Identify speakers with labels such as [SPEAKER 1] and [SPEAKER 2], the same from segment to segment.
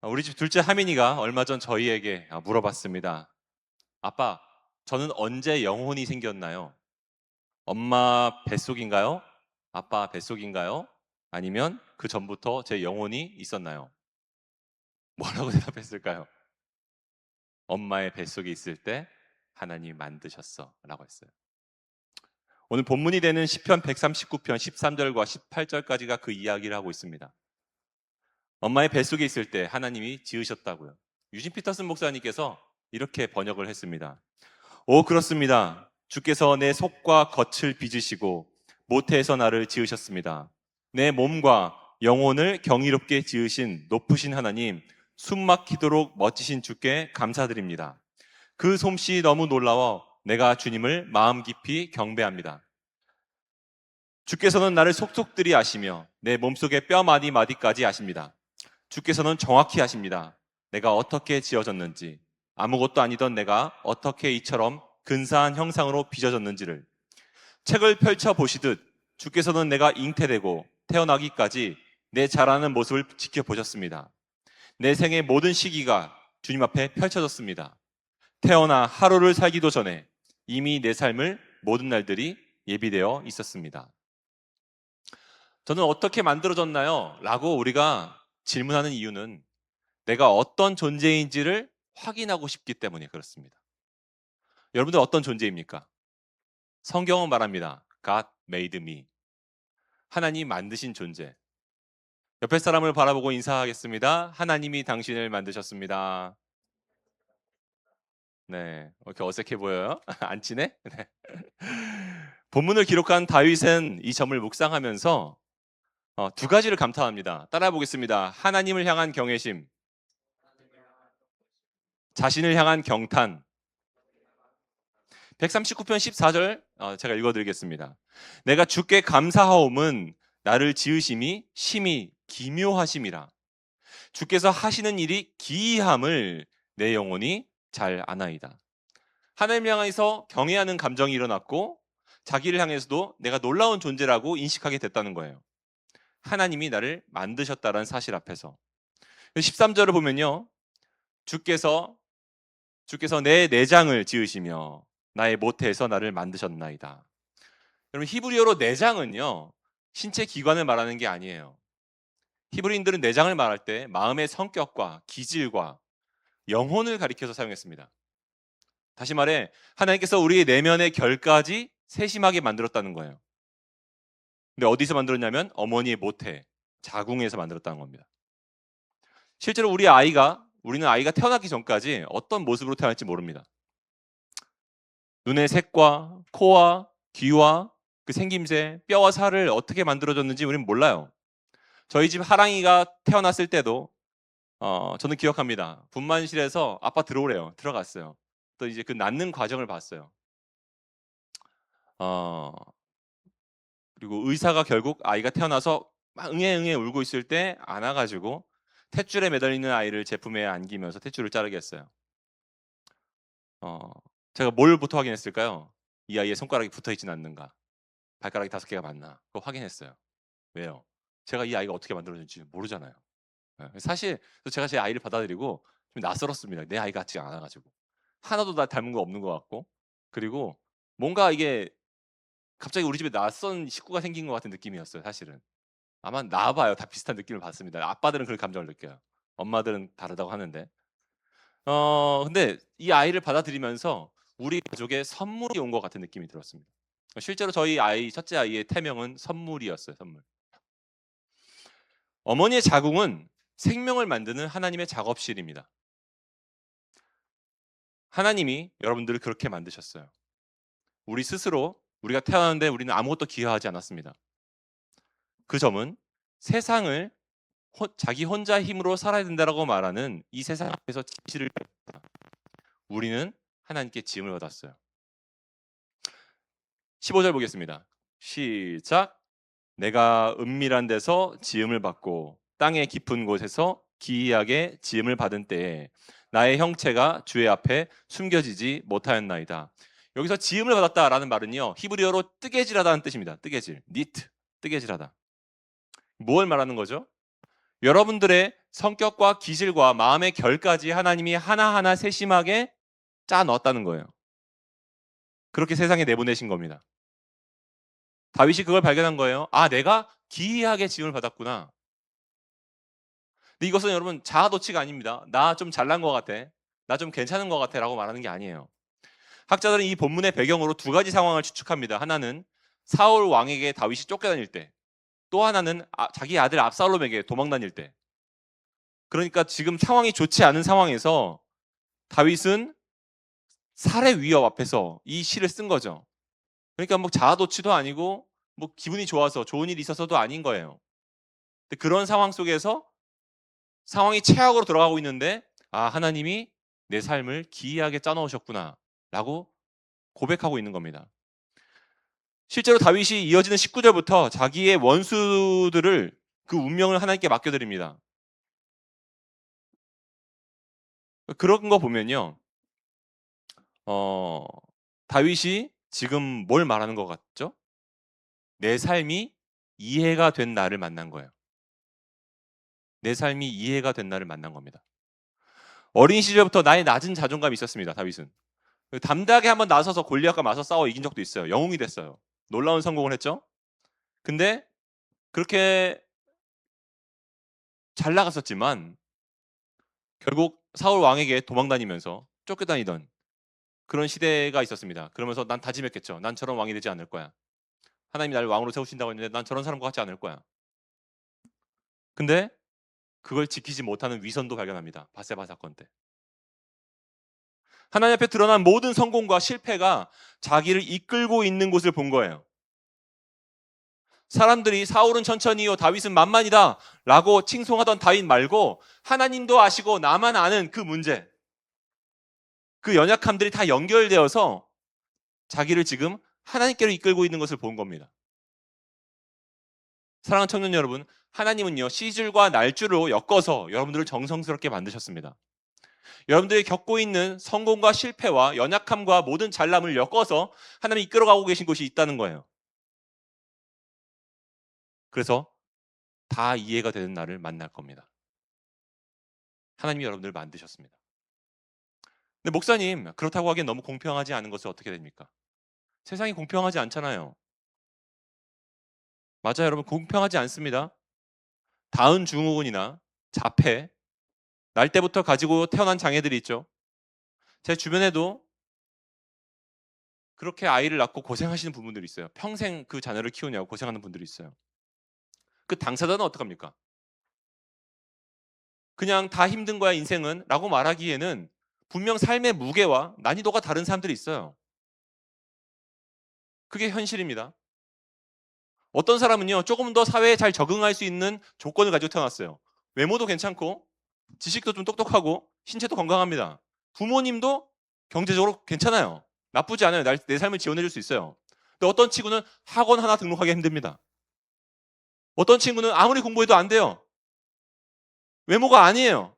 [SPEAKER 1] 우리 집 둘째 하민이가 얼마 전 저희에게 물어봤습니다. 아빠, 저는 언제 영혼이 생겼나요? 엄마 뱃속인가요? 아빠 뱃속인가요? 아니면 그 전부터 제 영혼이 있었나요? 뭐라고 대답했을까요? 엄마의 뱃속에 있을 때 하나님이 만드셨어 라고 했어요. 오늘 본문이 되는 시편 139편 13절과 18절까지가 그 이야기를 하고 있습니다. 엄마의 뱃속에 있을 때 하나님이 지으셨다고요. 유진 피터슨 목사님께서 이렇게 번역을 했습니다. 오, 그렇습니다. 주께서 내 속과 겉을 빚으시고 모태에서 나를 지으셨습니다. 내 몸과 영혼을 경이롭게 지으신 높으신 하나님, 숨막히도록 멋지신 주께 감사드립니다. 그 솜씨 너무 놀라워 내가 주님을 마음 깊이 경배합니다. 주께서는 나를 속속들이 아시며 내 몸속의 뼈 마디마디까지 아십니다. 주께서는 정확히 아십니다. 내가 어떻게 지어졌는지, 아무것도 아니던 내가 어떻게 이처럼 근사한 형상으로 빚어졌는지를 책을 펼쳐 보시듯 주께서는 내가 잉태되고 태어나기까지 내 자라는 모습을 지켜보셨습니다. 내 생의 모든 시기가 주님 앞에 펼쳐졌습니다. 태어나 하루를 살기도 전에 이미 내 삶을 모든 날들이 예비되어 있었습니다. 저는 어떻게 만들어졌나요? 라고 우리가 질문하는 이유는 내가 어떤 존재인지를 확인하고 싶기 때문에 그렇습니다. 여러분들 어떤 존재입니까? 성경은 말합니다. God made me. 하나님 만드신 존재. 옆에 사람을 바라보고 인사하겠습니다. 하나님이 당신을 만드셨습니다. 네, 이렇게 어색해 보여요? 안 친해? 네. 본문을 기록한 다윗은 이 점을 묵상하면서 두 가지를 감탄합니다. 따라해 보겠습니다. 하나님을 향한 경외심, 자신을 향한 경탄. 139편 14절 제가 읽어드리겠습니다. 내가 주께 감사하옴은 나를 지으심이 심히 기묘하심이라. 주께서 하시는 일이 기이함을 내 영혼이 잘 아나이다. 하나님을 향해서 경외하는 감정이 일어났고 자기를 향해서도 내가 놀라운 존재라고 인식하게 됐다는 거예요. 하나님이 나를 만드셨다는 사실 앞에서. 13절을 보면요. 주께서 내 내장을 지으시며 나의 모태에서 나를 만드셨나이다. 여러분 히브리어로 내장은요. 신체 기관을 말하는 게 아니에요. 히브리인들은 내장을 말할 때 마음의 성격과 기질과 영혼을 가리켜서 사용했습니다. 다시 말해 하나님께서 우리의 내면의 결까지 세심하게 만들었다는 거예요. 근데 어디서 만들었냐면 어머니의 모태, 자궁에서 만들었다는 겁니다. 실제로 우리는 아이가 태어나기 전까지 어떤 모습으로 태어날지 모릅니다. 눈의 색과 코와 귀와 그 생김새, 뼈와 살을 어떻게 만들어졌는지 우리는 몰라요. 저희 집 하랑이가 태어났을 때도 저는 기억합니다. 분만실에서 아빠 들어오래요. 들어갔어요. 또 이제 그 낳는 과정을 봤어요. 어, 그리고 의사가 결국 아이가 태어나서 막 응애응애 울고 있을 때 안아가지고 탯줄에 매달리는 아이를 제품에 안기면서 탯줄을 자르게 했어요. 제가 뭘부터 확인했을까요? 이 아이의 손가락이 붙어있진 않는가? 발가락이 5개가 맞나? 그거 확인했어요. 왜요? 제가 이 아이가 어떻게 만들어졌는지 모르잖아요. 사실 제가 제 아이를 받아들이고 좀 낯설었습니다. 내 아이 같지 않아가지고. 하나도 나 닮은 거 없는 것 같고. 그리고 뭔가 이게 갑자기 우리 집에 낯선 식구가 생긴 것 같은 느낌이었어요. 사실은. 아마 나와봐요. 다 비슷한 느낌을 받습니다. 아빠들은 그런 감정을 느껴요. 엄마들은 다르다고 하는데. 근데 이 아이를 받아들이면서 우리 가족의 선물이 온 것 같은 느낌이 들었습니다. 실제로 저희 첫째 아이의 태명은 선물이었어요. 선물. 어머니의 자궁은 생명을 만드는 하나님의 작업실입니다. 하나님이 여러분들을 그렇게 만드셨어요. 우리 스스로 우리가 태어났는데 우리는 아무것도 기여하지 않았습니다. 그 점은 세상을 자기 혼자 힘으로 살아야 된다라고 말하는 이 세상 앞에서 진실을 우리는 하나님께 지음을 받았어요. 15절 보겠습니다. 시작. 내가 은밀한 데서 지음을 받고 땅의 깊은 곳에서 기이하게 지음을 받은 때에 나의 형체가 주의 앞에 숨겨지지 못하였나이다. 여기서 지음을 받았다라는 말은요. 히브리어로 뜨개질하다는 뜻입니다. 뜨개질, 니트, 뜨개질하다. 뭘 말하는 거죠? 여러분들의 성격과 기질과 마음의 결까지 하나님이 하나하나 세심하게 짜 넣었다는 거예요. 그렇게 세상에 내보내신 겁니다. 다윗이 그걸 발견한 거예요. 아, 내가 기이하게 지음을 받았구나. 근데 이것은 여러분 자아도취가 아닙니다. 나 좀 잘난 것 같아. 나 좀 괜찮은 것 같아 라고 말하는 게 아니에요. 학자들은 이 본문의 배경으로 두 가지 상황을 추측합니다. 하나는 사울 왕에게 다윗이 쫓겨다닐 때, 또 하나는 자기 아들 압살롬에게 도망다닐 때. 그러니까 지금 상황이 좋지 않은 상황에서 다윗은 살해 위협 앞에서 이 시를 쓴 거죠. 그러니까 뭐 자아도취도 아니고 뭐 기분이 좋아서 좋은 일이 있어서도 아닌 거예요. 근데 그런 상황 속에서 상황이 최악으로 돌아가고 있는데 하나님이 내 삶을 기이하게 짜놓으셨구나 라고 고백하고 있는 겁니다. 실제로 다윗이 이어지는 19절부터 자기의 원수들을 그 운명을 하나님께 맡겨드립니다. 그런 거 보면요. 다윗이 지금 뭘 말하는 것 같죠? 내 삶이 이해가 된 나를 만난 거예요. 내 삶이 이해가 된 나를 만난 겁니다. 어린 시절부터 나의 낮은 자존감이 있었습니다. 다윗은. 담대하게 한번 나서서 골리앗과 맞서 싸워 이긴 적도 있어요. 영웅이 됐어요. 놀라운 성공을 했죠. 근데 그렇게 잘 나갔었지만 결국 사울 왕에게 도망다니면서 쫓겨다니던 그런 시대가 있었습니다. 그러면서 난 다짐했겠죠. 난 저런 왕이 되지 않을 거야. 하나님이 나를 왕으로 세우신다고 했는데 난 저런 사람과 같지 않을 거야. 근데 그걸 지키지 못하는 위선도 발견합니다. 바세바 사건 때. 하나님 앞에 드러난 모든 성공과 실패가 자기를 이끌고 있는 곳을 본 거예요. 사람들이 사울은 천천히요 다윗은 만만이다 라고 칭송하던 다윗 말고 하나님도 아시고 나만 아는 그 문제, 그 연약함들이 다 연결되어서 자기를 지금 하나님께로 이끌고 있는 것을 본 겁니다. 사랑하는 청년 여러분, 하나님은요 시줄과 날줄로 엮어서 여러분들을 정성스럽게 만드셨습니다. 여러분들이 겪고 있는 성공과 실패와 연약함과 모든 잘남을 엮어서 하나님이 이끌어가고 계신 곳이 있다는 거예요. 그래서 다 이해가 되는 날을 만날 겁니다. 하나님이 여러분들을 만드셨습니다. 근데 목사님, 그렇다고 하기엔 너무 공평하지 않은 것은 어떻게 됩니까? 세상이 공평하지 않잖아요. 맞아요, 여러분. 공평하지 않습니다. 다운 증후군이나 자폐, 날 때부터 가지고 태어난 장애들이 있죠. 제 주변에도 그렇게 아이를 낳고 고생하시는 부분들이 있어요. 평생 그 자녀를 키우냐고 고생하는 분들이 있어요. 그 당사자는 어떡합니까? 그냥 다 힘든 거야 인생은 라고 말하기에는 분명 삶의 무게와 난이도가 다른 사람들이 있어요. 그게 현실입니다. 어떤 사람은요 조금 더 사회에 잘 적응할 수 있는 조건을 가지고 태어났어요. 외모도 괜찮고 지식도 좀 똑똑하고 신체도 건강합니다. 부모님도 경제적으로 괜찮아요. 나쁘지 않아요. 내 삶을 지원해 줄 수 있어요. 근데 어떤 친구는 학원 하나 등록하기 힘듭니다. 어떤 친구는 아무리 공부해도 안 돼요. 외모가 아니에요.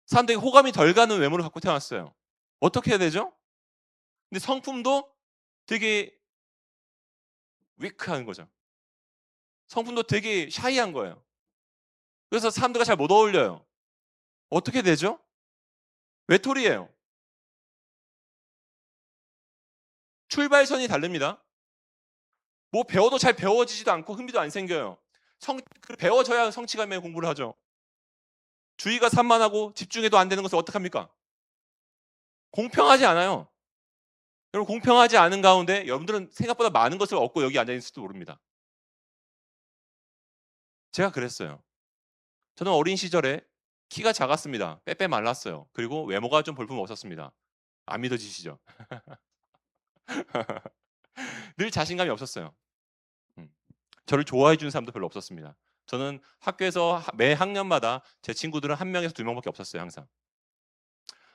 [SPEAKER 1] 사람들이 호감이 덜 가는 외모를 갖고 태어났어요. 어떻게 해야 되죠? 근데 성품도 되게 위크한 거죠. 성품도 되게 샤이한 거예요. 그래서 사람들과 잘 못 어울려요. 어떻게 되죠? 외톨이에요. 출발선이 다릅니다. 뭐 배워도 잘 배워지지도 않고 흥미도 안 생겨요. 배워져야 성취감에 공부를 하죠. 주의가 산만하고 집중해도 안 되는 것을 어떡합니까? 공평하지 않아요. 여러분 공평하지 않은 가운데 여러분들은 생각보다 많은 것을 얻고 여기 앉아 있을지도 모릅니다. 제가 그랬어요. 저는 어린 시절에 키가 작았습니다. 빼빼 말랐어요. 그리고 외모가 좀 볼품 없었습니다. 안 믿어지시죠? 늘 자신감이 없었어요. 음. 저를 좋아해 주는 사람도 별로 없었습니다. 저는 학교에서 매 학년마다 제 친구들은 한 명에서 두 명밖에 없었어요. 항상.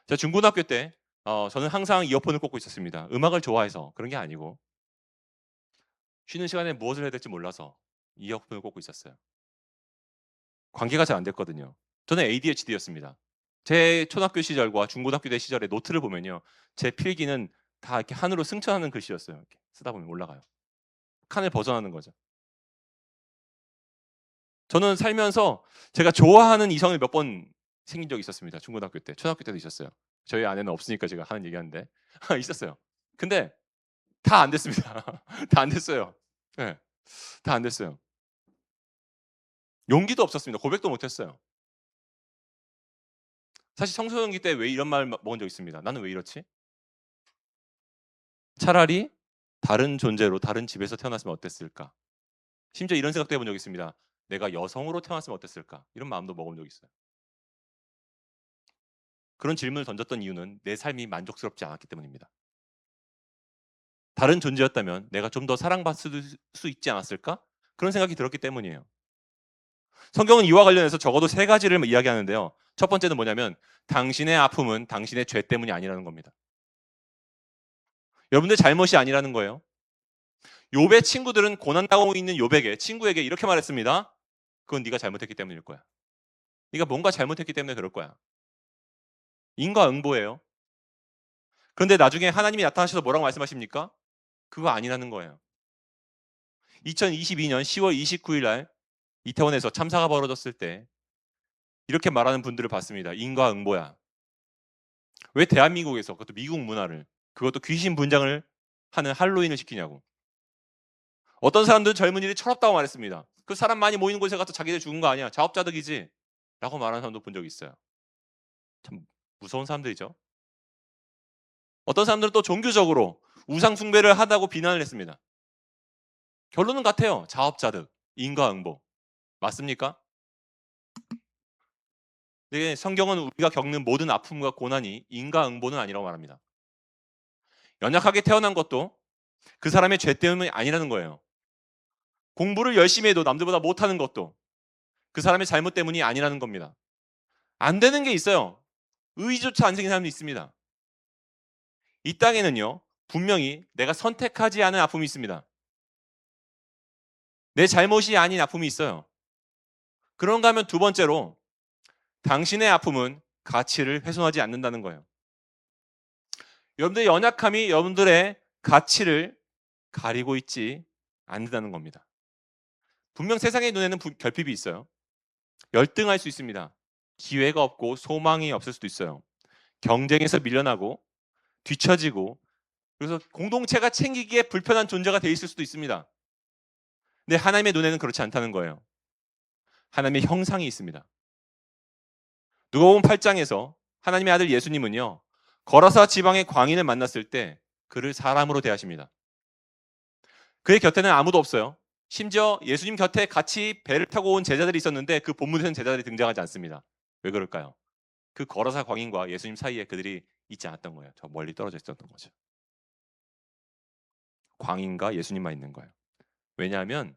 [SPEAKER 1] 제가 중고등학교 때 저는 항상 이어폰을 꽂고 있었습니다. 음악을 좋아해서 그런 게 아니고 쉬는 시간에 무엇을 해야 될지 몰라서 이어폰을 꽂고 있었어요. 관계가 잘 안 됐거든요. 저는 ADHD였습니다. 제 초등학교 시절과 중고등학교 때 시절의 노트를 보면요. 제 필기는 다 이렇게 하늘로 승천하는 글씨였어요. 이렇게 쓰다 보면 올라가요. 칸을 벗어나는 거죠. 저는 살면서 제가 좋아하는 이성을 몇 번 생긴 적이 있었습니다. 중고등학교 때, 초등학교 때도 있었어요. 저희 아내는 없으니까 제가 하는 얘기하는데 있었어요. 근데 다 안 됐습니다. 다 안 됐어요. 네, 다 안 됐어요. 용기도 없었습니다. 고백도 못 했어요. 사실 청소년기 때 왜 이런 말 먹은 적 있습니다. 나는 왜 이렇지? 차라리 다른 존재로 다른 집에서 태어났으면 어땠을까? 심지어 이런 생각도 해본 적 있습니다. 내가 여성으로 태어났으면 어땠을까? 이런 마음도 먹은 적 있어요. 그런 질문을 던졌던 이유는 내 삶이 만족스럽지 않았기 때문입니다. 다른 존재였다면 내가 좀 더 사랑받을 수 있지 않았을까? 그런 생각이 들었기 때문이에요. 성경은 이와 관련해서 적어도 세 가지를 이야기하는데요. 첫 번째는 뭐냐면 당신의 아픔은 당신의 죄 때문이 아니라는 겁니다. 여러분들 잘못이 아니라는 거예요. 욥의 친구들은 고난당하고 있는 욥에게 친구에게 이렇게 말했습니다. 그건 네가 잘못했기 때문일 거야. 네가 뭔가 잘못했기 때문에 그럴 거야. 인과응보예요. 그런데 나중에 하나님이 나타나셔서 뭐라고 말씀하십니까? 그거 아니라는 거예요. 2022년 10월 29일 날 이태원에서 참사가 벌어졌을 때 이렇게 말하는 분들을 봤습니다. 인과응보야. 왜 대한민국에서 그것도 미국 문화를 그것도 귀신 분장을 하는 할로윈을 시키냐고. 어떤 사람들은 젊은이들이 철없다고 말했습니다. 그 사람 많이 모이는 곳에 가서 자기들 죽은 거 아니야. 자업자득이지. 라고 말하는 사람도 본 적이 있어요. 참 무서운 사람들이죠. 어떤 사람들은 또 종교적으로 우상 숭배를 하다고 비난을 했습니다. 결론은 같아요. 자업자득, 인과응보. 맞습니까? 네, 성경은 우리가 겪는 모든 아픔과 고난이 인과응보는 아니라고 말합니다. 연약하게 태어난 것도 그 사람의 죄 때문이 아니라는 거예요. 공부를 열심히 해도 남들보다 못하는 것도 그 사람의 잘못 때문이 아니라는 겁니다. 안 되는 게 있어요. 의지조차 안 생긴 사람도 있습니다. 이 땅에는요, 분명히 내가 선택하지 않은 아픔이 있습니다. 내 잘못이 아닌 아픔이 있어요. 그런가 하면 두 번째로 당신의 아픔은 가치를 훼손하지 않는다는 거예요. 여러분들의 연약함이 여러분들의 가치를 가리고 있지 않는다는 겁니다. 분명 세상의 눈에는 결핍이 있어요. 열등할 수 있습니다. 기회가 없고 소망이 없을 수도 있어요. 경쟁에서 밀려나고 뒤처지고 그래서 공동체가 챙기기에 불편한 존재가 돼 있을 수도 있습니다. 근데 하나님의 눈에는 그렇지 않다는 거예요. 하나님의 형상이 있습니다. 누가복음 8장에서 하나님의 아들 예수님은요. 거라사 지방의 광인을 만났을 때 그를 사람으로 대하십니다. 그의 곁에는 아무도 없어요. 심지어 예수님 곁에 같이 배를 타고 온 제자들이 있었는데 그 본문에서는 제자들이 등장하지 않습니다. 왜 그럴까요? 그 거라사 광인과 예수님 사이에 그들이 있지 않았던 거예요. 저 멀리 떨어져 있었던 거죠. 광인과 예수님만 있는 거예요. 왜냐하면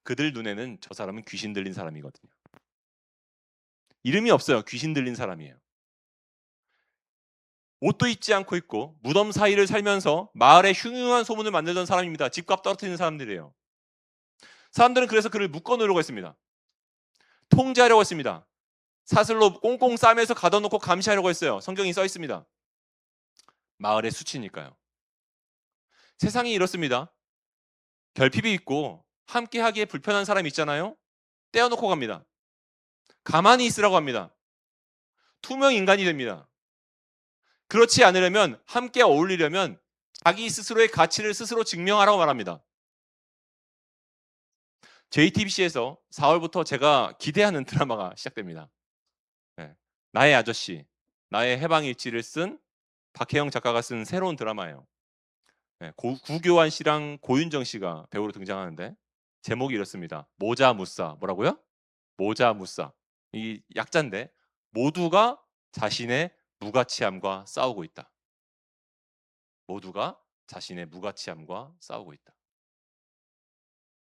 [SPEAKER 1] 그들 눈에는 저 사람은 귀신 들린 사람이거든요. 이름이 없어요. 귀신 들린 사람이에요. 옷도 입지 않고 있고 무덤 사이를 살면서 마을에 흉흉한 소문을 만들던 사람입니다. 집값 떨어뜨리는 사람들이에요. 사람들은 그래서 그를 묶어 놓으려고 했습니다. 통제하려고 했습니다. 사슬로 꽁꽁 싸매서 가둬놓고 감시하려고 했어요. 성경이 써 있습니다. 마을의 수치니까요. 세상이 이렇습니다. 결핍이 있고 함께하기에 불편한 사람이 있잖아요. 떼어놓고 갑니다. 가만히 있으라고 합니다. 투명 인간이 됩니다. 그렇지 않으려면 함께 어울리려면 자기 스스로의 가치를 스스로 증명하라고 말합니다. JTBC에서 4월부터 제가 기대하는 드라마가 시작됩니다. 네. 나의 아저씨, 나의 해방일지를 쓴 박혜영 작가가 쓴 새로운 드라마예요. 네. 구교환 씨랑 고윤정 씨가 배우로 등장하는데 제목이 이렇습니다. 모자 무싸. 뭐라고요? 모자 무싸. 이 약자인데 모두가 자신의 무가치함과 싸우고 있다. 모두가 자신의 무가치함과 싸우고 있다.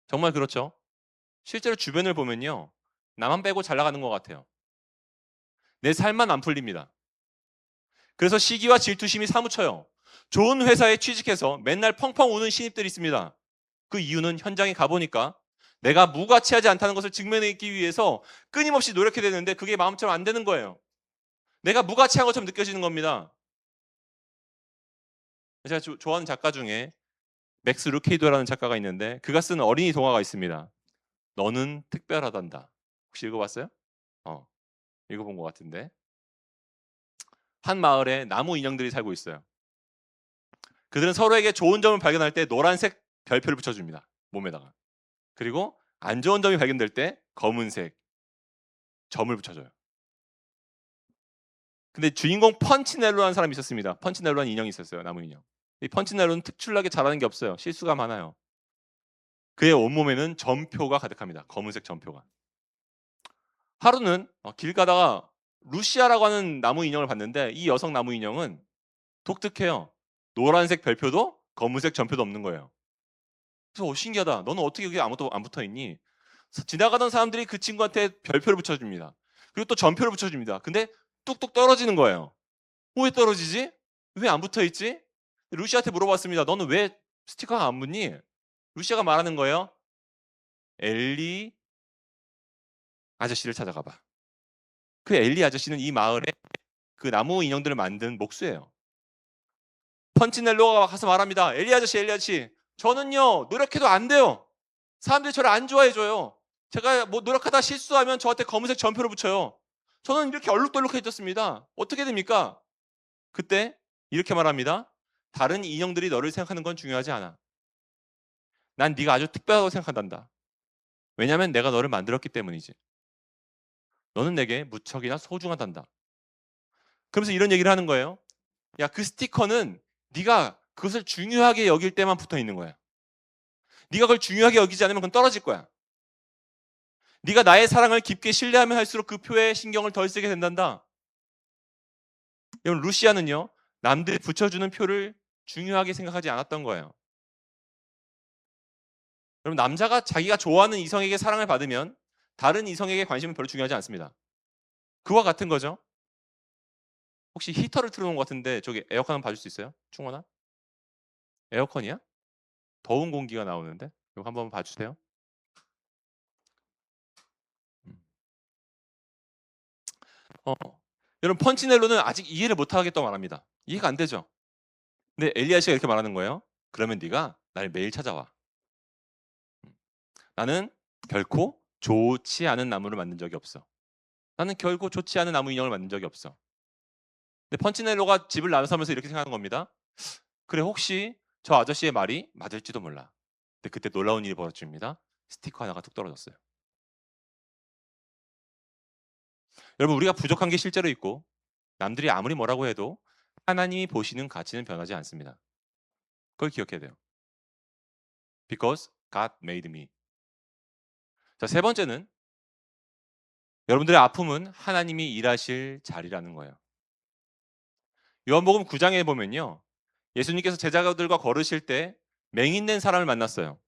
[SPEAKER 1] 정말 그렇죠? 실제로 주변을 보면요. 나만 빼고 잘 나가는 것 같아요. 내 삶만 안 풀립니다. 그래서 시기와 질투심이 사무쳐요. 좋은 회사에 취직해서 맨날 펑펑 우는 신입들이 있습니다. 그 이유는 현장에 가보니까 내가 무가치하지 않다는 것을 증명하기 위해서 끊임없이 노력해야 되는데 그게 마음처럼 안 되는 거예요. 내가 무가치한 것처럼 느껴지는 겁니다. 제가 좋아하는 작가 중에 맥스 루케이도라는 작가가 있는데 그가 쓴 어린이 동화가 있습니다. 너는 특별하단다. 혹시 읽어봤어요? 읽어본 것 같은데. 한 마을에 나무 인형들이 살고 있어요. 그들은 서로에게 좋은 점을 발견할 때 노란색 별표를 붙여줍니다. 몸에다가. 그리고 안 좋은 점이 발견될 때 검은색 점을 붙여줘요. 근데 주인공 펀치넬로라는 사람이 있었습니다. 펀치넬로라는 인형이 있었어요. 나무 인형. 이 펀치넬로는 특출나게 잘하는 게 없어요. 실수가 많아요. 그의 온몸에는 점표가 가득합니다. 검은색 점표가. 하루는 길 가다가 루시아라고 하는 나무 인형을 봤는데 이 여성 나무 인형은 독특해요. 노란색 별표도 검은색 점표도 없는 거예요. 그래서 신기하다. 너는 어떻게 여기 아무도 안 붙어 있니? 지나가던 사람들이 그 친구한테 별표를 붙여줍니다. 그리고 또 점표를 붙여줍니다. 근데 뚝뚝 떨어지는 거예요. 왜 떨어지지? 왜 안 붙어 있지? 루시아한테 물어봤습니다. 너는 왜 스티커가 안 붙니? 루시아가 말하는 거예요. 엘리 아저씨를 찾아가 봐. 그 엘리 아저씨는 이 마을에 그 나무 인형들을 만든 목수예요. 펀치넬로가 가서 말합니다. 엘리 아저씨, 엘리 아저씨. 저는요, 노력해도 안 돼요. 사람들이 저를 안 좋아해줘요. 제가 뭐 노력하다 실수하면 저한테 검은색 점표를 붙여요. 저는 이렇게 얼룩덜룩해졌습니다. 어떻게 됩니까? 그때 이렇게 말합니다. 다른 인형들이 너를 생각하는 건 중요하지 않아. 난 네가 아주 특별하다고 생각한단다. 왜냐하면 내가 너를 만들었기 때문이지. 너는 내게 무척이나 소중하단다. 그러면서 이런 얘기를 하는 거예요. 야, 그 스티커는 네가 그것을 중요하게 여길 때만 붙어 있는 거야. 네가 그걸 중요하게 여기지 않으면 그건 떨어질 거야. 네가 나의 사랑을 깊게 신뢰하면 할수록 그 표에 신경을 덜 쓰게 된단다. 여러분, 루시아는요, 남들이 붙여주는 표를 중요하게 생각하지 않았던 거예요. 여러분, 남자가 자기가 좋아하는 이성에게 사랑을 받으면 다른 이성에게 관심은 별로 중요하지 않습니다. 그와 같은 거죠. 혹시 히터를 틀어놓은 것 같은데 저기 에어컨 한번 봐줄 수 있어요? 충원아? 에어컨이야? 더운 공기가 나오는데? 이거 한번 봐주세요. 어. 여러분, 펀치넬로는 아직 이해를 못하겠다고 말합니다. 이해가 안 되죠? 근데 엘리야시가 이렇게 말하는 거예요. 그러면 네가 날 매일 찾아와. 나는 결코 좋지 않은 나무를 만든 적이 없어. 나는 결코 좋지 않은 나무 인형을 만든 적이 없어. 근데 펀치넬로가 집을 나서면서 이렇게 생각하는 겁니다. 그래, 혹시 저 아저씨의 말이 맞을지도 몰라. 근데 그때 놀라운 일이 벌어집니다. 스티커 하나가 툭 떨어졌어요. 여러분, 우리가 부족한 게 실제로 있고 남들이 아무리 뭐라고 해도 하나님이 보시는 가치는 변하지 않습니다. 그걸 기억해야 돼요. Because God made me. 자, 세 번째는 여러분들의 아픔은 하나님이 일하실 자리라는 거예요. 요한복음 9장에 보면요. 예수님께서 제자들과 걸으실 때 맹인된 사람을 만났어요.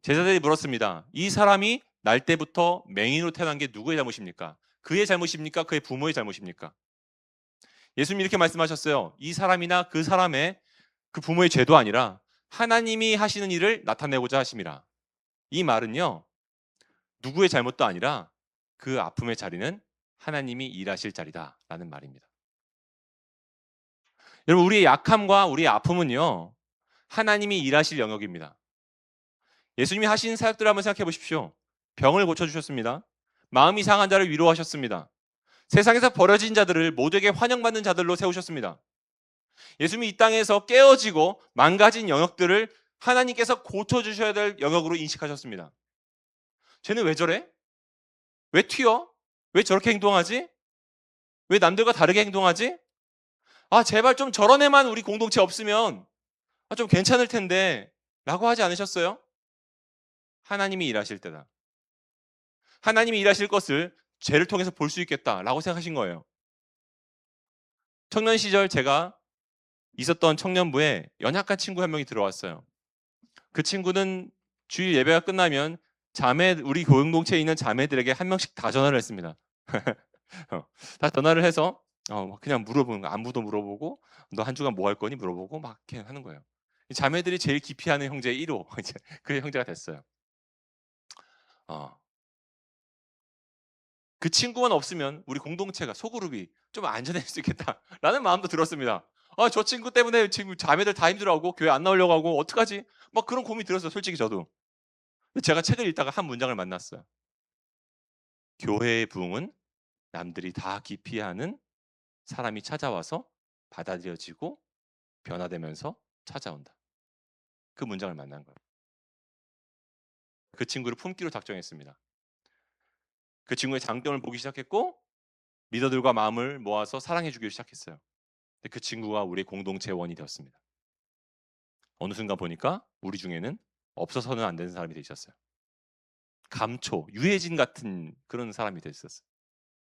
[SPEAKER 1] 제자들이 물었습니다. 이 사람이 날 때부터 맹인으로 태어난 게 누구의 잘못입니까? 그의 잘못입니까? 그의 부모의 잘못입니까? 예수님이 이렇게 말씀하셨어요. 이 사람이나 그 사람의 그 부모의 죄도 아니라 하나님이 하시는 일을 나타내고자 하심이라. 이 말은요. 누구의 잘못도 아니라 그 아픔의 자리는 하나님이 일하실 자리다라는 말입니다. 여러분, 우리의 약함과 우리의 아픔은요. 하나님이 일하실 영역입니다. 예수님이 하신 사역들을 한번 생각해 보십시오. 병을 고쳐주셨습니다. 마음이 상한 자를 위로하셨습니다. 세상에서 버려진 자들을 모두에게 환영받는 자들로 세우셨습니다. 예수님이 이 땅에서 깨어지고 망가진 영역들을 하나님께서 고쳐주셔야 될 영역으로 인식하셨습니다. 쟤는 왜 저래? 왜 튀어? 왜 저렇게 행동하지? 왜 남들과 다르게 행동하지? 아, 제발 좀 저런 애만 우리 공동체 없으면 좀 괜찮을 텐데 라고 하지 않으셨어요? 하나님이 일하실 때다. 하나님이 일하실 것을 죄를 통해서 볼 수 있겠다라고 생각하신 거예요. 청년 시절 제가 있었던 청년부에 연약한 친구 한 명이 들어왔어요. 그 친구는 주일 예배가 끝나면 우리 공동체에 있는 자매들에게 한 명씩 다 전화를 했습니다. 다 전화를 해서 그냥 물어보는 거, 안부도 물어보고 너 한 주간 뭐 할 거니 물어보고 막 이렇게 하는 거예요. 자매들이 제일 기피하는 형제 1호 이제 그 형제가 됐어요. 그 친구만 없으면 우리 공동체가 소그룹이 좀 안전할 수 있겠다라는 마음도 들었습니다. 저 친구 때문에 지금 자매들 다 힘들어하고 교회 안 나오려고 하고 어떡하지? 막 그런 고민이 들었어요. 솔직히 저도. 제가 책을 읽다가 한 문장을 만났어요. 교회의 부흥은 남들이 다 기피하는 사람이 찾아와서 받아들여지고 변화되면서 찾아온다. 그 문장을 만난 거예요. 그 친구를 품기로 작정했습니다. 그 친구의 장점을 보기 시작했고 리더들과 마음을 모아서 사랑해주기 시작했어요. 근데 그 친구가 우리의 공동체 원이 되었습니다. 어느 순간 보니까 우리 중에는 없어서는 안 되는 사람이 돼 있었어요. 감초, 유해진 같은 그런 사람이 돼 있었어요.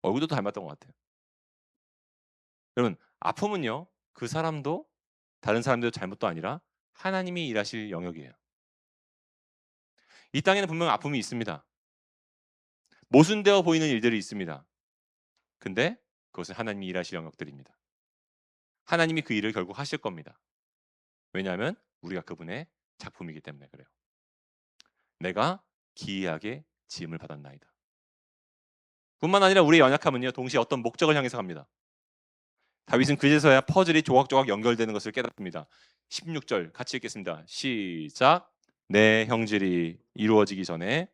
[SPEAKER 1] 얼굴도 닮았던 것 같아요. 여러분, 아픔은요, 그 사람도 다른 사람들의 잘못도 아니라 하나님이 일하실 영역이에요. 이 땅에는 분명 아픔이 있습니다. 모순되어 보이는 일들이 있습니다. 근데 그것은 하나님이 일하실 영역들입니다. 하나님이 그 일을 결국 하실 겁니다. 왜냐하면 우리가 그분의 작품이기 때문에 그래요. 내가 기이하게 지음을 받았나이다. 뿐만 아니라 우리의 연약함은요, 동시에 어떤 목적을 향해서 갑니다. 다윗은 그제서야 퍼즐이 조각조각 연결되는 것을 깨닫습니다. 16절 같이 읽겠습니다. 시작. 내 형질이 이루어지기 전에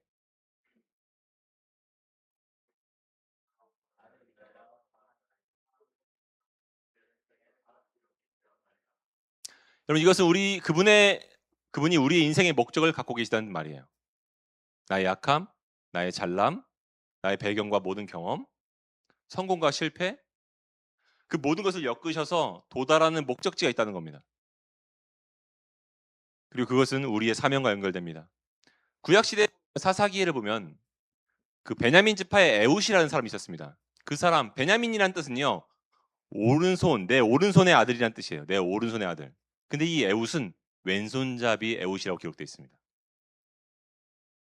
[SPEAKER 1] 여러분 이것은 그분이 우리의 인생의 목적을 갖고 계시다는 말이에요. 나의 약함, 나의 잘남, 나의 배경과 모든 경험, 성공과 실패 그 모든 것을 엮으셔서 도달하는 목적지가 있다는 겁니다. 그리고 그것은 우리의 사명과 연결됩니다. 구약 시대 사사기를 보면 그 베냐민 지파의 에웃이라는 사람이 있었습니다. 그 사람 베냐민이라는 뜻은요. 오른손, 내 오른손의 아들이란 뜻이에요. 내 오른손의 아들. 근데 이 에웃은 왼손잡이 에웃이라고 기록되어 있습니다.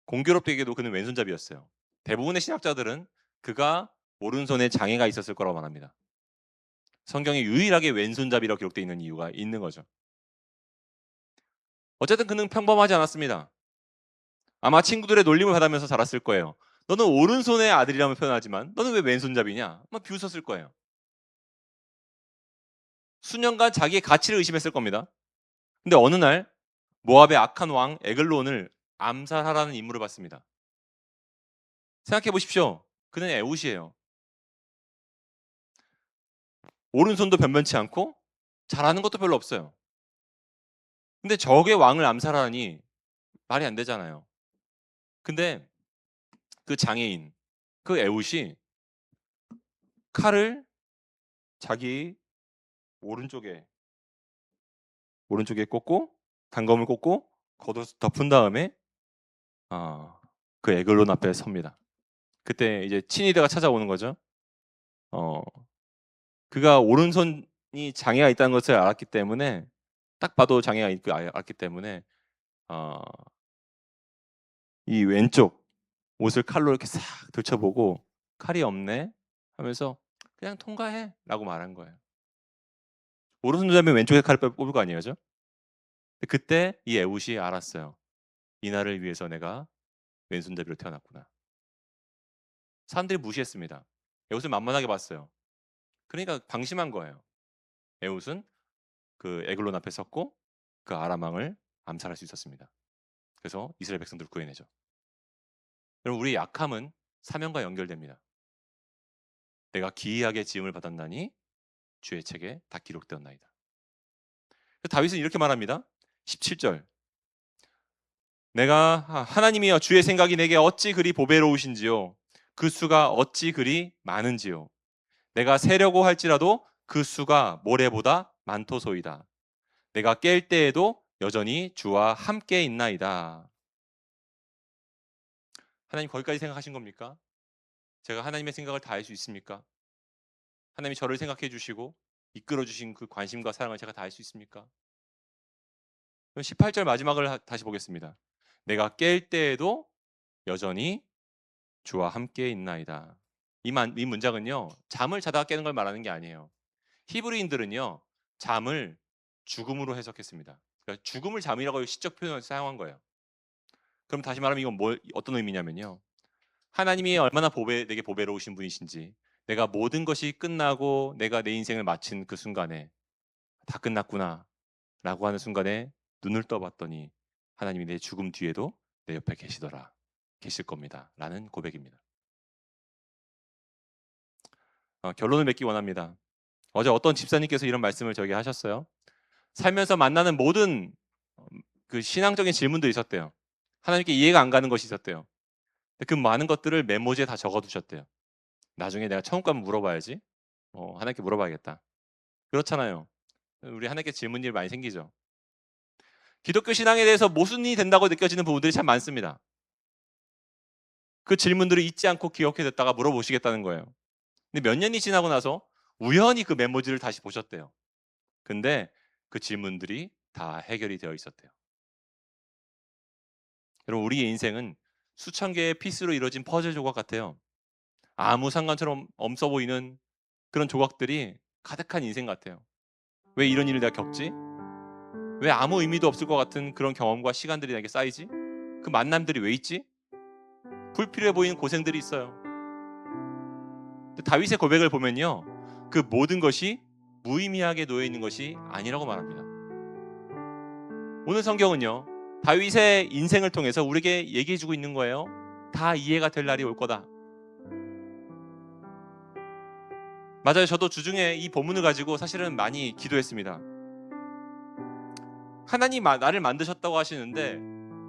[SPEAKER 1] 공교롭게도 그는 왼손잡이였어요. 대부분의 신학자들은 그가 오른손에 장애가 있었을 거라고 말합니다. 성경에 유일하게 왼손잡이라고 기록되어 있는 이유가 있는 거죠. 어쨌든 그는 평범하지 않았습니다. 아마 친구들의 놀림을 받으면서 자랐을 거예요. 너는 오른손의 아들이라면 표현하지만 너는 왜 왼손잡이냐? 아마 비웃었을 거예요. 수년간 자기의 가치를 의심했을 겁니다. 근데 어느 날 모압의 악한 왕 에글론을 암살하라는 임무를 받습니다. 생각해 보십시오. 그는 에웃이에요. 오른손도 변변치 않고 잘하는 것도 별로 없어요. 근데 적의 왕을 암살하니 말이 안 되잖아요. 근데 그 장애인, 그 에웃이 칼을 자기 오른쪽에 꽂고 단검을 꽂고 겉옷을 덮은 다음에 그 에글론 앞에 섭니다. 그때 이제 친위대가 찾아오는 거죠. 어, 그가 오른손이 장애가 있다는 것을 알았기 때문에 딱 봐도 장애가 있고 알았기 때문에 어, 이 왼쪽 옷을 칼로 이렇게 싹 들춰보고 칼이 없네 하면서 그냥 통과해라고 말한 거예요. 오른손잡이면 왼쪽에 칼을 뽑을 거 아니에요, 그때 이 에웃이 알았어요. 이날을 위해서 내가 왼손잡이로 태어났구나. 사람들이 무시했습니다. 에웃을 만만하게 봤어요. 그러니까 방심한 거예요. 에웃은 그 에글론 앞에 섰고 그 아람 왕을 암살할 수 있었습니다. 그래서 이스라엘 백성들을 구해내죠. 여러분 우리의 약함은 사명과 연결됩니다. 내가 기이하게 지음을 받았나니 주의 책에 다 기록되었나이다. 다윗은 이렇게 말합니다. 17절 내가 하나님이여 주의 생각이 내게 어찌 그리 보배로우신지요 그 수가 어찌 그리 많은지요 내가 세려고 할지라도 그 수가 모래보다 많도소이다. 내가 깰 때에도 여전히 주와 함께 있나이다. 하나님 거기까지 생각하신 겁니까? 제가 하나님의 생각을 다 할 수 있습니까? 하나님이 저를 생각해 주시고 이끌어 주신 그 관심과 사랑을 제가 다 할 수 있습니까? 18절 마지막을 다시 보겠습니다. 내가 깰 때에도 여전히 주와 함께 있나이다. 이 문장은요. 잠을 자다가 깨는 걸 말하는 게 아니에요. 히브리인들은요. 잠을 죽음으로 해석했습니다. 그러니까 죽음을 잠이라고 시적 표현을 사용한 거예요. 그럼 다시 말하면 이건 어떤 의미냐면요. 하나님이 얼마나 내게 보배로우신 분이신지 내가 모든 것이 끝나고 내가 내 인생을 마친 그 순간에 다 끝났구나 라고 하는 순간에 눈을 떠봤더니 하나님이 내 죽음 뒤에도 내 옆에 계시더라 계실 겁니다 라는 고백입니다. 결론을 맺기 원합니다. 어제 어떤 집사님께서 이런 말씀을 저에게 하셨어요. 살면서 만나는 모든 그 신앙적인 질문도 있었대요. 하나님께 이해가 안 가는 것이 있었대요. 그 많은 것들을 메모지에 다 적어두셨대요. 나중에 내가 천국 가면 물어봐야지. 하나님께 물어봐야겠다. 그렇잖아요. 우리 하나님께 질문이 많이 생기죠. 기독교 신앙에 대해서 모순이 된다고 느껴지는 부분들이 참 많습니다. 그 질문들을 잊지 않고 기억해뒀다가 물어보시겠다는 거예요. 근데 몇 년이 지나고 나서 우연히 그 메모지를 다시 보셨대요. 근데 그 질문들이 다 해결이 되어 있었대요. 여러분, 우리의 인생은 수천 개의 피스로 이루어진 퍼즐 조각 같아요. 아무 상관처럼 없어 보이는 그런 조각들이 가득한 인생 같아요. 왜 이런 일을 내가 겪지? 왜 아무 의미도 없을 것 같은 그런 경험과 시간들이 내게 쌓이지? 그 만남들이 왜 있지? 불필요해 보이는 고생들이 있어요. 다윗의 고백을 보면요, 그 모든 것이 무의미하게 놓여 있는 것이 아니라고 말합니다. 오늘 성경은요, 다윗의 인생을 통해서 우리에게 얘기해주고 있는 거예요. 다 이해가 될 날이 올 거다. 맞아요. 저도 주중에 이 본문을 가지고 사실은 많이 기도했습니다. 하나님 나를 만드셨다고 하시는데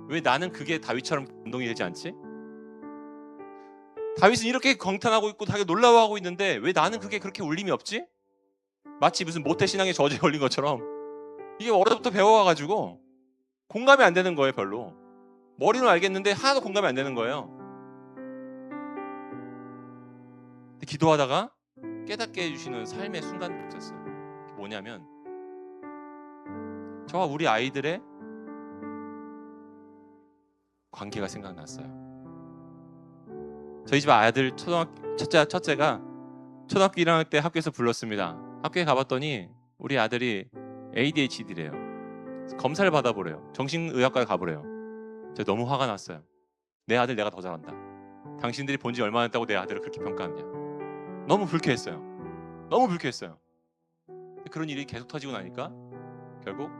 [SPEAKER 1] 왜 나는 그게 다윗처럼 감동이 되지 않지? 다윗은 이렇게 경탄하고 있고 되게 놀라워하고 있는데 왜 나는 그게 그렇게 울림이 없지? 마치 무슨 모태신앙의 저주에 걸린 것처럼 이게 어려서부터 배워와가지고 공감이 안 되는 거예요. 별로. 머리는 알겠는데 하나도 공감이 안 되는 거예요. 기도하다가 깨닫게 해주시는 삶의 순간이 있었어요. 뭐냐면 저와 우리 아이들의 관계가 생각났어요. 저희 집 아들 첫째가 초등학교 1학년 때 학교에서 불렀습니다. 학교에 가봤더니 우리 아들이 ADHD래요. 검사를 받아보래요. 정신의학과에 가보래요. 제가 너무 화가 났어요. 내 아들 내가 더 잘한다. 당신들이 본 지 얼마나 됐다고 내 아들을 그렇게 평가하느냐. 너무 불쾌했어요. 너무 불쾌했어요. 그런 일이 계속 터지고 나니까 결국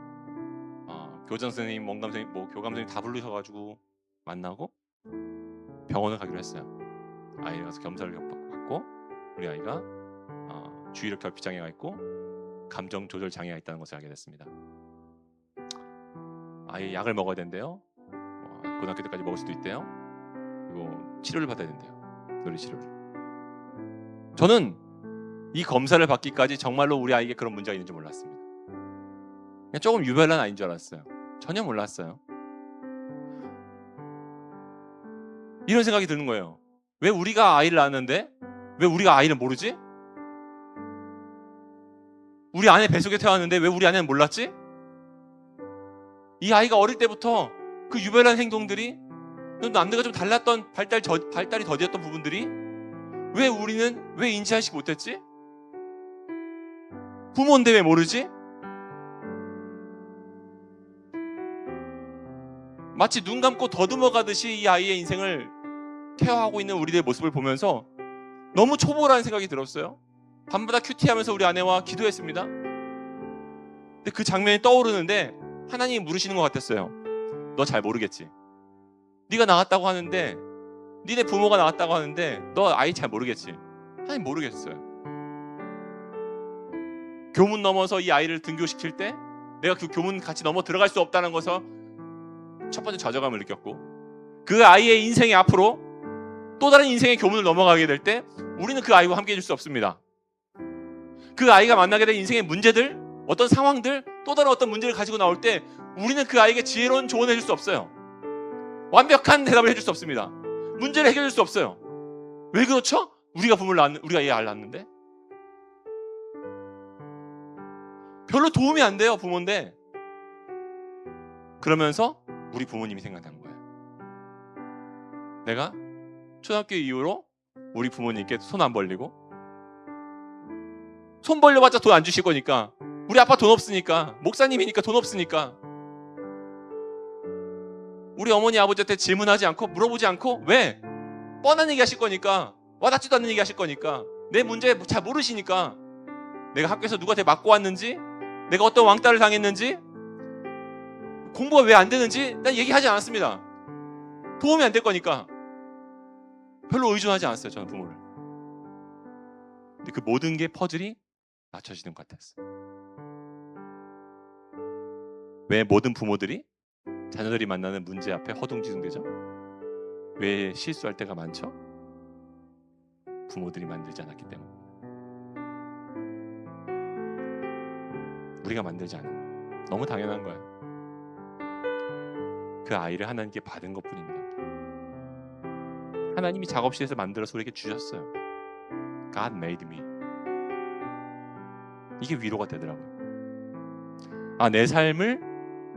[SPEAKER 1] 교장 선생님, 원감 선생님, 교감 선생님 다 부르셔가지고 만나고 병원을 가기로 했어요. 아이가 가서 검사를 받고 우리 아이가 주의력 결핍 장애가 있고 감정 조절 장애가 있다는 것을 알게 됐습니다. 아이 약을 먹어야 된대요. 고등학교 때까지 먹을 수도 있대요. 그리고 치료를 받아야 된대요. 논리 치료를. 저는 이 검사를 받기까지 정말로 우리 아이에게 그런 문제가 있는지 몰랐습니다. 그냥 조금 유별난 아이인 줄 알았어요. 전혀 몰랐어요. 이런 생각이 드는 거예요. 왜 우리가 아이를 낳았는데 왜 우리가 아이를 모르지? 우리 아내 뱃속에 태어났는데 왜 우리 아내는 몰랐지? 이 아이가 어릴 때부터 그 유별난 행동들이 남들과 좀 달랐던 발달이 더디었던 부분들이 왜 우리는 왜 인지하지 못했지? 부모인데 왜 모르지? 마치 눈 감고 더듬어 가듯이 이 아이의 인생을 케어하고 있는 우리들의 모습을 보면서 너무 초보라는 생각이 들었어요. 밤마다 큐티하면서 우리 아내와 기도했습니다. 근데 그 장면이 떠오르는데 하나님이 물으시는 것 같았어요. 너 잘 모르겠지? 네가 나갔다고 하는데 니네 부모가 나갔다고 하는데 너 아이 잘 모르겠지? 하나님 모르겠어요. 교문 넘어서 이 아이를 등교시킬 때 내가 그 교문 같이 넘어 들어갈 수 없다는 것을 첫 번째 좌절감을 느꼈고 그 아이의 인생의 앞으로 또 다른 인생의 교문을 넘어가게 될 때 우리는 그 아이와 함께 해줄 수 없습니다. 그 아이가 만나게 될 인생의 문제들, 어떤 상황들, 또 다른 어떤 문제를 가지고 나올 때 우리는 그 아이에게 지혜로운 조언을 해줄 수 없어요. 완벽한 대답을 해줄 수 없습니다. 문제를 해결해 줄 수 없어요. 왜 그렇죠? 우리가 우리가 이 아이를 낳았는데 별로 도움이 안 돼요. 부모인데. 그러면서 우리 부모님이 생각난 거예요. 내가 초등학교 이후로 우리 부모님께 손 안 벌리고 손 벌려봤자 돈 안 주실 거니까 우리 아빠 돈 없으니까 목사님이니까 돈 없으니까 우리 어머니 아버지한테 질문하지 않고 물어보지 않고 왜? 뻔한 얘기 하실 거니까 와닿지도 않는 얘기 하실 거니까 내 문제 잘 모르시니까 내가 학교에서 누구한테 맞고 왔는지 내가 어떤 왕따를 당했는지 공부가 왜 안 되는지 난 얘기하지 않았습니다. 도움이 안 될 거니까 별로 의존하지 않았어요. 저는 부모를. 근데 그 모든 게 퍼즐이 맞춰지는 것 같았어요. 왜 모든 부모들이 자녀들이 만나는 문제 앞에 허둥지둥대죠? 왜 실수할 때가 많죠? 부모들이 만들지 않았기 때문에. 우리가 만들지 않은, 너무 당연한 거예요. 그 아이를 하나님께 받은 것뿐입니다. 하나님이 작업실에서 만들어서 우리에게 주셨어요. God made me. 이게 위로가 되더라고요. 아, 내 삶을,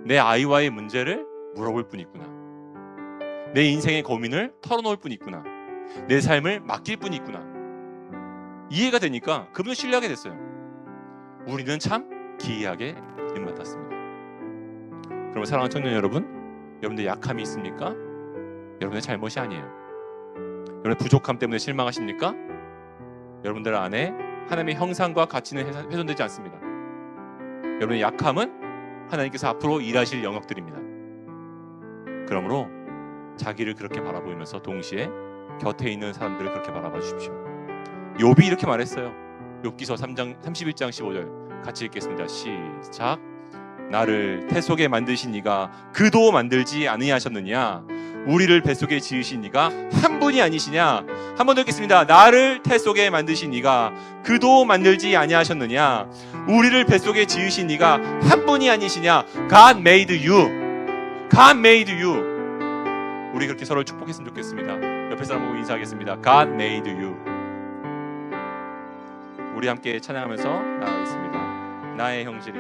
[SPEAKER 1] 내 아이와의 문제를 물어볼 뿐 있구나. 내 인생의 고민을 털어놓을 뿐 있구나. 내 삶을 맡길 뿐 있구나. 이해가 되니까 그분을 신뢰하게 됐어요. 우리는 참 기이하게 이름을 맡았습니다. 그럼 사랑하는 청년 여러분, 여러분들 약함이 있습니까? 여러분의 잘못이 아니에요. 여러분의 부족함 때문에 실망하십니까? 여러분들 안에 하나님의 형상과 가치는 훼손되지 않습니다. 여러분의 약함은 하나님께서 앞으로 일하실 영역들입니다. 그러므로 자기를 그렇게 바라보면서 동시에 곁에 있는 사람들을 그렇게 바라봐 주십시오. 욥이 이렇게 말했어요. 욥기서 3장 31장 15절 같이 읽겠습니다. 시작. 나를 태 속에 만드신 이가 그도 만들지 아니하셨느냐? 우리를 뱃속에 지으신 이가 한 분이 아니시냐? 한 번 더 읽겠습니다. 나를 태 속에 만드신 이가 그도 만들지 아니하셨느냐? 우리를 뱃속에 지으신 이가 한 분이 아니시냐? God made you. God made you. 우리 그렇게 서로를 축복했으면 좋겠습니다. 옆에 사람 보고 인사하겠습니다. God made you. 우리 함께 찬양하면서 나아가겠습니다. 나의 형질이